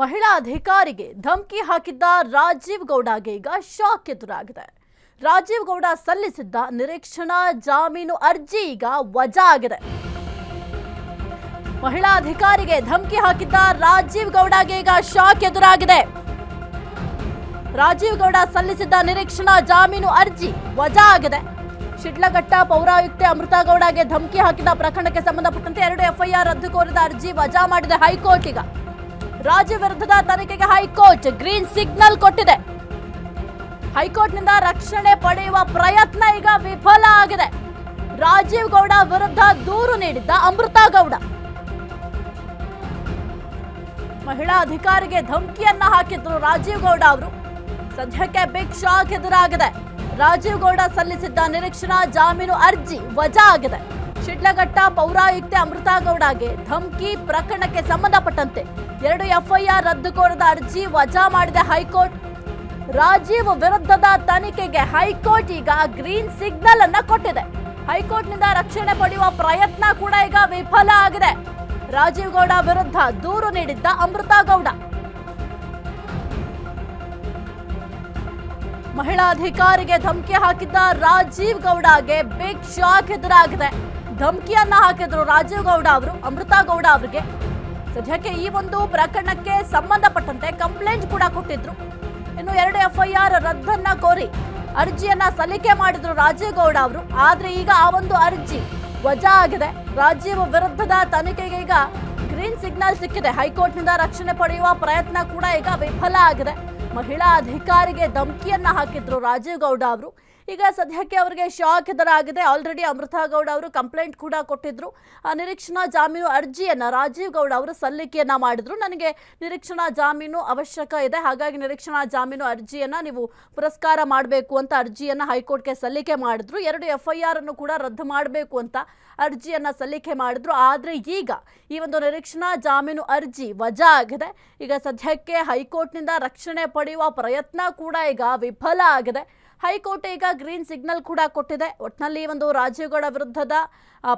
ಮಹಿಳಾ ಅಧಿಕಾರಿಗೆ ಧಮಕಿ ಹಾಕಿದ್ದ ರಾಜೀವ್ ಗೌಡಗೆ ಈಗ ಶಾಕ್ ಎದುರಾಗಿದೆ. ರಾಜೀವ್ ಗೌಡ ಸಲ್ಲಿಸಿದ್ದ ನಿರೀಕ್ಷಣಾ ಜಾಮೀನು ಅರ್ಜಿ ಈಗ ವಜಾ ಆಗಿದೆ. ಮಹಿಳಾ ಅಧಿಕಾರಿಗೆ ಧಮಕಿ ಹಾಕಿದ್ದ ರಾಜೀವ್ ಗೌಡಗೆ ಈಗ ಶಾಕ್ ಎದುರಾಗಿದೆ. ರಾಜೀವ್ ಗೌಡ ಸಲ್ಲಿಸಿದ್ದ ನಿರೀಕ್ಷಣಾ ಜಾಮೀನು ಅರ್ಜಿ ವಜಾ ಆಗಿದೆ. ಶಿಡ್ಲಘಟ್ಟ ಪೌರಾಯುಕ್ತೆ ಅಮೃತಾ ಗೌಡಗೆ ಧಮಕಿ ಹಾಕಿದ ಪ್ರಕರಣಕ್ಕೆ ಸಂಬಂಧಪಟ್ಟಂತೆ 2 ಎಫ್ಐಆರ್ ರದ್ದು ಕೋರಿದ ಅರ್ಜಿ ವಜಾ ಮಾಡಿದೆ ಹೈಕೋರ್ಟ್. ಈಗ ರಾಜೀವ್ ವಿರುದ್ಧದ ತನಿಖೆಗೆ ಹೈಕೋರ್ಟ್ ಗ್ರೀನ್ ಸಿಗ್ನಲ್ ಕೊಟ್ಟಿದೆ. ಹೈಕೋರ್ಟ್ನಿಂದ ರಕ್ಷಣೆ ಪಡೆಯುವ ಪ್ರಯತ್ನ ಈಗ ವಿಫಲ ಆಗಿದೆ. ರಾಜೀವ್ ಗೌಡ ವಿರುದ್ಧ ದೂರು ನೀಡಿದ್ದ ಅಮೃತಾ ಗೌಡ ಮಹಿಳಾ ಅಧಿಕಾರಿಗೆ ಧಮಕಿಯನ್ನ ಹಾಕಿದ್ರು ರಾಜೀವ್ ಗೌಡ ಅವರು. ಸದ್ಯಕ್ಕೆ ಬಿಗ್ ಶಾಕ್ ಎದುರಾಗಿದೆ. ರಾಜೀವ್ ಗೌಡ ಸಲ್ಲಿಸಿದ್ದ ನಿರೀಕ್ಷಣಾ ಜಾಮೀನು ಅರ್ಜಿ ವಜಾ ಆಗಿದೆ. ಶಿಡ್ಲಘಟ್ಟ ಪೌರಾಯುಕ್ತೆ ಅಮೃತಾ ಗೌಡಗೆ ಧಮಕಿ ಪ್ರಕರಣಕ್ಕೆ ಸಂಬಂಧಪಟ್ಟಂತೆ 2 ಎಫ್ಐಆರ್ ರದ್ದು ಕೋರಿದ ಅರ್ಜಿ ವಜಾ ಮಾಡಿದೆ ಹೈಕೋರ್ಟ್. ರಾಜೀವ್ ವಿರುದ್ಧದ ತನಿಖೆಗೆ ಹೈಕೋರ್ಟ್ ಈಗ ಗ್ರೀನ್ ಸಿಗ್ನಲ್ ಅನ್ನ ಕೊಟ್ಟಿದೆ. ಹೈಕೋರ್ಟ್ನಿಂದ ರಕ್ಷಣೆ ಪಡೆಯುವ ಪ್ರಯತ್ನ ಕೂಡ ಈಗ ವಿಫಲ ಆಗಿದೆ. ರಾಜೀವ್ ಗೌಡ ವಿರುದ್ಧ ದೂರು ನೀಡಿದ್ದ ಅಮೃತಾ ಗೌಡ ಮಹಿಳಾ ಅಧಿಕಾರಿಗೆ ಧಮಕಿ ಹಾಕಿದ್ದ ರಾಜೀವ್ ಗೌಡಗೆ ಬಿಗ್ ಶಾಕ್ ಎದುರಾಗಿದೆ. ಧಮಕಿಯನ್ನ ಹಾಕಿದ್ರು ರಾಜೀವ್ ಗೌಡ ಅವರು ಅಮೃತಾ ಗೌಡ ಅವರಿಗೆ. ಸದ್ಯಕ್ಕೆ ಈ ಒಂದು ಪ್ರಕರಣಕ್ಕೆ ಸಂಬಂಧಪಟ್ಟಂತೆ ಕಂಪ್ಲೇಂಟ್ ಕೂಡ ಕೊಟ್ಟಿದ್ರು. ಇನ್ನು 2 ಎಫ್ಐಆರ್ ರದ್ದನ್ನ ಕೋರಿ ಅರ್ಜಿಯನ್ನ ಸಲ್ಲಿಕೆ ಮಾಡಿದ್ರು ರಾಜೀವ್ ಗೌಡ ಅವರು. ಆದ್ರೆ ಈಗ ಆ ಒಂದು ಅರ್ಜಿ ವಜಾ ಆಗಿದೆ. ರಾಜೀವ್ ವಿರುದ್ಧದ ತನಿಖೆಗೆ ಈಗ ಗ್ರೀನ್ ಸಿಗ್ನಲ್ ಸಿಕ್ಕಿದೆ. ಹೈಕೋರ್ಟ್ನಿಂದ ರಕ್ಷಣೆ ಪಡೆಯುವ ಪ್ರಯತ್ನ ಕೂಡ ಈಗ ವಿಫಲ ಆಗಿದೆ. ಮಹಿಳಾ ಅಧಿಕಾರಿಗೆ ಧಮಕಿಯನ್ನ ಹಾಕಿದ್ರು ರಾಜೀವ್ ಗೌಡ ಅವರು. ಈಗ ಸದ್ಯಕ್ಕೆ ಅವರಿಗೆ ಶಾಕ್ ಎದುರಾಗಿದೆ. ಆಲ್ರೆಡಿ ಅಮೃತಾ ಗೌಡ ಅವರು ಕಂಪ್ಲೇಂಟ್ ಕೂಡ ಕೊಟ್ಟಿದ್ರು. ಆ ನಿರೀಕ್ಷಣಾ ಜಾಮೀನು ಅರ್ಜಿಯನ್ನ ರಾಜೀವ್ ಗೌಡ ಅವರು ಸಲ್ಲಿಕೆಯನ್ನ ಮಾಡಿದ್ರು. ನನಗೆ ನಿರೀಕ್ಷಣಾ ಜಾಮೀನು ಅವಶ್ಯಕ ಇದೆ, ಹಾಗಾಗಿ ನಿರೀಕ್ಷಣಾ ಜಾಮೀನು ಅರ್ಜಿಯನ್ನ ನೀವು ಪುರಸ್ಕಾರ ಮಾಡಬೇಕು ಅಂತ ಅರ್ಜಿಯನ್ನ ಹೈಕೋರ್ಟ್ಗೆ ಸಲ್ಲಿಕೆ ಮಾಡಿದ್ರು. 2 ಎಫ್ಐಆರ್ ಅನ್ನು ಕೂಡ ರದ್ದು ಮಾಡಬೇಕು ಅಂತ ಅರ್ಜಿಯನ್ನ ಸಲ್ಲಿಕೆ ಮಾಡಿದ್ರು. ಆದ್ರೆ ಈಗ ಈ ಒಂದು ನಿರೀಕ್ಷಣಾ ಜಾಮೀನು ಅರ್ಜಿ ವಜಾ ಆಗಿದೆ. ಈಗ ಸದ್ಯಕ್ಕೆ ಹೈಕೋರ್ಟ್ನಿಂದ ರಕ್ಷಣೆ ಪಡೆಯುವ ಪ್ರಯತ್ನ ಕೂಡ ಈಗ ವಿಫಲ ಆಗಿದೆ. ಹೈಕೋರ್ಟ್ ಈಗ ಗ್ರೀನ್ ಸಿಗ್ನಲ್ ಕೂಡ ಕೊಟ್ಟಿದೆ. ಒಟ್ಟಿನಲ್ಲಿ ಒಂದು ರಾಜೀವ್ ಗೌಡ ವಿರುದ್ಧದ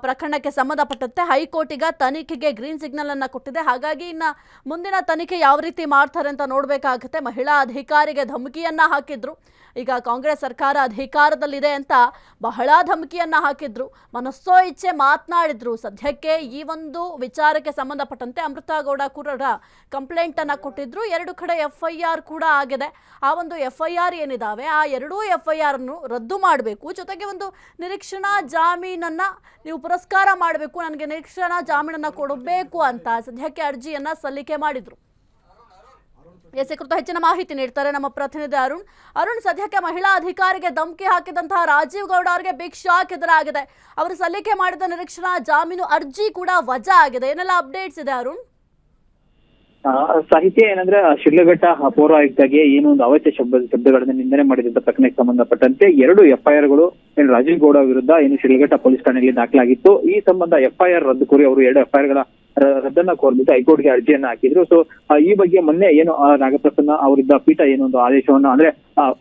ಪ್ರಕರಣಕ್ಕೆ ಸಂಬಂಧಪಟ್ಟಂತೆ ಹೈಕೋರ್ಟ್ ಈಗ ತನಿಖೆಗೆ ಗ್ರೀನ್ ಸಿಗ್ನಲ್ ಅನ್ನ ಕೊಟ್ಟಿದೆ. ಹಾಗಾಗಿ ಇನ್ನು ಮುಂದಿನ ತನಿಖೆ ಯಾವ ರೀತಿ ಮಾಡ್ತಾರೆ ಅಂತ ನೋಡಬೇಕಾಗುತ್ತೆ. ಮಹಿಳಾ ಅಧಿಕಾರಿಗೆ ಧಮಕಿಯನ್ನ ಹಾಕಿದ್ರು. ಈಗ ಕಾಂಗ್ರೆಸ್ ಸರ್ಕಾರ ಅಧಿಕಾರದಲ್ಲಿದೆ ಅಂತ ಬಹಳ ಧಮಕಿಯನ್ನ ಹಾಕಿದ್ರು. ಮನಸ್ಸೋ ಇಚ್ಛೆ ಮಾತನಾಡಿದ್ರು. ಸದ್ಯಕ್ಕೆ ಈ ಒಂದು ವಿಚಾರಕ್ಕೆ ಸಂಬಂಧಪಟ್ಟಂತೆ ಅಮೃತಾ ಗೌಡ ಕೂಡ ಕಂಪ್ಲೇಂಟ್ ಅನ್ನ ಕೊಟ್ಟಿದ್ರು. 2 ಕಡೆ ಎಫ್ಐಆರ್ ಕೂಡ ಆಗಿದೆ. ಆ ಒಂದು ಎಫ್ಐಆರ್ ಏನಿದಾವೆ ಆ 2 ಎಫ್ಐಆರ್ ಅನ್ನು ರದ್ದು ಮಾಡಬೇಕು. ಜೊತೆಗೆ ಒಂದು ನಿರೀಕ್ಷಣಾ ಜಾಮೀನನ್ನ ನೀವು ಪುರಸ್ಕಾರ ಮಾಡಬೇಕು, ನನಗೆ ನಿರೀಕ್ಷಣಾ ಜಾಮೀನನ್ನ ಕೊಡಬೇಕು ಅಂತ ಸದ್ಯಕ್ಕೆ ಅರ್ಜಿಯನ್ನ ಸಲ್ಲಿಕೆ ಮಾಡಿದ್ರು. ಎಸ್ ಕುರಿತು ಹೆಚ್ಚಿನ ಮಾಹಿತಿ ನೀಡ್ತಾರೆ ನಮ್ಮ ಪ್ರತಿನಿಧಿ ಅರುಣ್. ಸದ್ಯಕ್ಕೆ ಮಹಿಳಾ ಅಧಿಕಾರಿಗೆ ಧಮಕಿ ಹಾಕಿದಂತಹ ರಾಜೀವ್ ಗೌಡ ಅವರಿಗೆ ಬಿಗ್ ಶಾಕ್ ಎದುರಾಗಿದೆ. ಅವರು ಸಲ್ಲಿಕೆ ಮಾಡಿದ ನಿರೀಕ್ಷಣಾ ಜಾಮೀನು ಅರ್ಜಿ ಕೂಡ ವಜಾ ಆಗಿದೆ. ಏನೆಲ್ಲ ಅಪ್ಡೇಟ್ಸ್ ಇದೆ ಅರುಣ್? ಸಾಹಿತ್ಯ ಏನಂದ್ರೆ ಶಿಡ್ಲಘಟ್ಟ ಪೌರಾಯುಕ್ತಗೆ ಏನು ಒಂದು ಅವಾಚ್ಯ ಶಬ್ದಗಳನ್ನ ನಿಂದನೆ ಮಾಡಿದಂತ ಪ್ರಕರಣಕ್ಕೆ ಸಂಬಂಧಪಟ್ಟಂತೆ 2 ಎಫ್ಐಆರ್ಗಳು ರಾಜೀವ್ ಗೌಡ ವಿರುದ್ಧ ಏನು ಶಿಡ್ಲಘಟ್ಟ ಪೊಲೀಸ್ ಠಾಣೆಯಲ್ಲಿ ದಾಖಲಾಗಿತ್ತು. ಈ ಸಂಬಂಧ ಎಫ್ಐಆರ್ ರದ್ದು ಕೋರಿ ಅವರು 2 ಎಫ್ಐಆರ್ಗಳ ರದ್ದನ್ನ ಕೋರ್ಬಿಟ್ಟು ಹೈಕೋರ್ಟ್ಗೆ ಅರ್ಜಿಯನ್ನ ಹಾಕಿದ್ರು. ಸೊ ಈ ಬಗ್ಗೆ ಮೊನ್ನೆ ಏನು ನಾಗಪ್ರಸನ್ನ ಅವರಿದ್ದ ಪೀಠ ಏನೊಂದು ಆದೇಶವನ್ನ ಅಂದ್ರೆ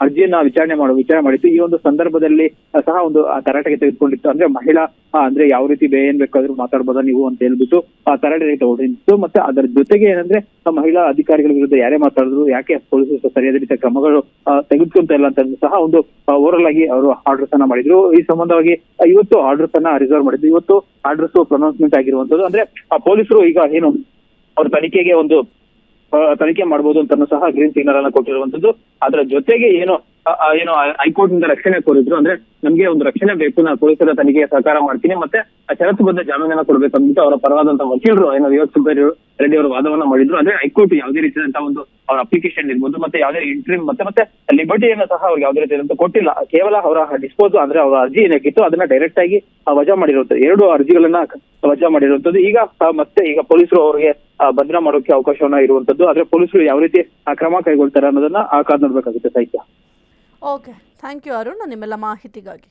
ಅರ್ಜಿಯನ್ನ ವಿಚಾರಣೆ ಮಾಡಿತ್ತು. ಈ ಒಂದು ಸಂದರ್ಭದಲ್ಲಿ ಸಹ ಒಂದು ತರಾಟೆಗೆ ತೆಗೆದುಕೊಂಡಿತ್ತು. ಅಂದ್ರೆ ಮಹಿಳಾ ಅಂದ್ರೆ ಯಾವ ರೀತಿ ಏನ್ ಬೇಕಾದ್ರೂ ಮಾತಾಡ್ಬೋದ ನೀವು ಅಂತ ಹೇಳ್ಬಿಟ್ಟು ತರಾಟೆಗೆ ತಗೊಂಡಿತ್ತು. ಮತ್ತೆ ಅದರ ಜೊತೆಗೆ ಏನಂದ್ರೆ ಮಹಿಳಾ ಅಧಿಕಾರಿಗಳ ವಿರುದ್ಧ ಯಾರೇ ಮಾತಾಡಿದ್ರು ಯಾಕೆ ಪೊಲೀಸರು ಸರಿಯಾದ ರೀತಿಯ ಕ್ರಮಗಳು ತೆಗೆದುಕೊಂತ ಇಲ್ಲ ಅಂತ ಸಹ ಒಂದು ಓವರಲ್ ಆಗಿ ಅವರು ಆರ್ಡರ್ಸ್ ಅನ್ನ ಮಾಡಿದ್ರು. ಈ ಸಂಬಂಧವಾಗಿ ಇವತ್ತು ಆರ್ಡರ್ಸ್ ಅನ್ನ ರಿಸರ್ವ್ ಮಾಡಿದ್ರು. ಇವತ್ತು ಆರ್ಡರ್ಸ್ ಪ್ರೊನೌನ್ಸ್ಮೆಂಟ್ ಆಗಿರುವಂತದ್ದು. ಅಂದ್ರೆ ಪೊಲೀಸರು ಈಗ ಏನು ಅವ್ರ ತನಿಖೆಗೆ ಒಂದು ತನಿಖೆ ಮಾಡಬಹುದು ಅಂತ ಸಹ ಗ್ರೀನ್ ಸಿಗ್ನಲ್ ಅನ್ನ ಕೊಟ್ಟಿರುವಂತದ್ದು. ಅದರ ಜೊತೆಗೆ ಏನು ಹೈಕೋರ್ಟ್ ನಿಂದ ರಕ್ಷಣೆ ಕೋರಿದ್ರು. ಅಂದ್ರೆ ನಮ್ಗೆ ಒಂದು ರಕ್ಷಣೆ ಬೇಕು, ನಾನು ಪೊಲೀಸರ ತನಿಖೆಗೆ ಸಹಕಾರ ಮಾಡ್ತೀನಿ, ಮತ್ತೆ ಷರತ್ತುಬದ್ಧ ಜಾಮೀನನ್ನ ಕೊಡ್ಬೇಕು ಅಂದ್ಬಿಟ್ಟು ಅವರ ಪರವಾದಂತಹ ವಕೀಲರು ಏನೋ ವಿವೇಕ್ ಸುಬ್ಬಯ್ಯ ರೆಡ್ಡಿ ಅವರು ವಾದವನ್ನ ಮಾಡಿದ್ರು. ಅಂದ್ರೆ ಹೈಕೋರ್ಟ್ ಯಾವುದೇ ರೀತಿಯಾದಂತಹ ಒಂದು ಅವ್ರ ಅಪ್ಲಿಕೇಶನ್ ಇರ್ಬೋದು, ಮತ್ತೆ ಯಾವುದೇ ಇಂಟ್ರಿಮ್ ಮತ್ತೆ ಲಿಬರ್ಟಿಯನ್ನು ಸಹ ಅವ್ರಿಗೆ ಯಾವುದೇ ರೀತಿಯಾದಂತ ಕೊಟ್ಟಿಲ್ಲ. ಕೇವಲ ಅವರ ಡಿಸ್ಪೋಸ್ ಅಂದ್ರೆ ಅವರ ಅರ್ಜಿ ಏನಾಗಿತ್ತು ಅದನ್ನ ಡೈರೆಕ್ಟ್ ಆಗಿ ವಜಾ ಮಾಡಿರುವಂತದ್ದು. 2 ಅರ್ಜಿಗಳನ್ನ ವಜಾ ಮಾಡಿರುವಂತದ್ದು. ಈಗ ಪೊಲೀಸರು ಅವರಿಗೆ ಬಂಧನ ಮಾಡೋಕೆ ಅವಕಾಶವನ್ನ ಇರುವಂತದ್ದು. ಆದ್ರೆ ಪೊಲೀಸರು ಯಾವ ರೀತಿ ಕ್ರಮ ಕೈಗೊಳ್ತಾರೆ ಅನ್ನೋದನ್ನ ಕಾದು ನೋಡ್ಬೇಕಾಗುತ್ತೆ ಸಾಹಿತ್ಯ. ಓಕೆ, ಥ್ಯಾಂಕ್ ಯು ಅರುಣ್ ನಿಮ್ಮೆಲ್ಲ ಮಾಹಿತಿಗಾಗಿ.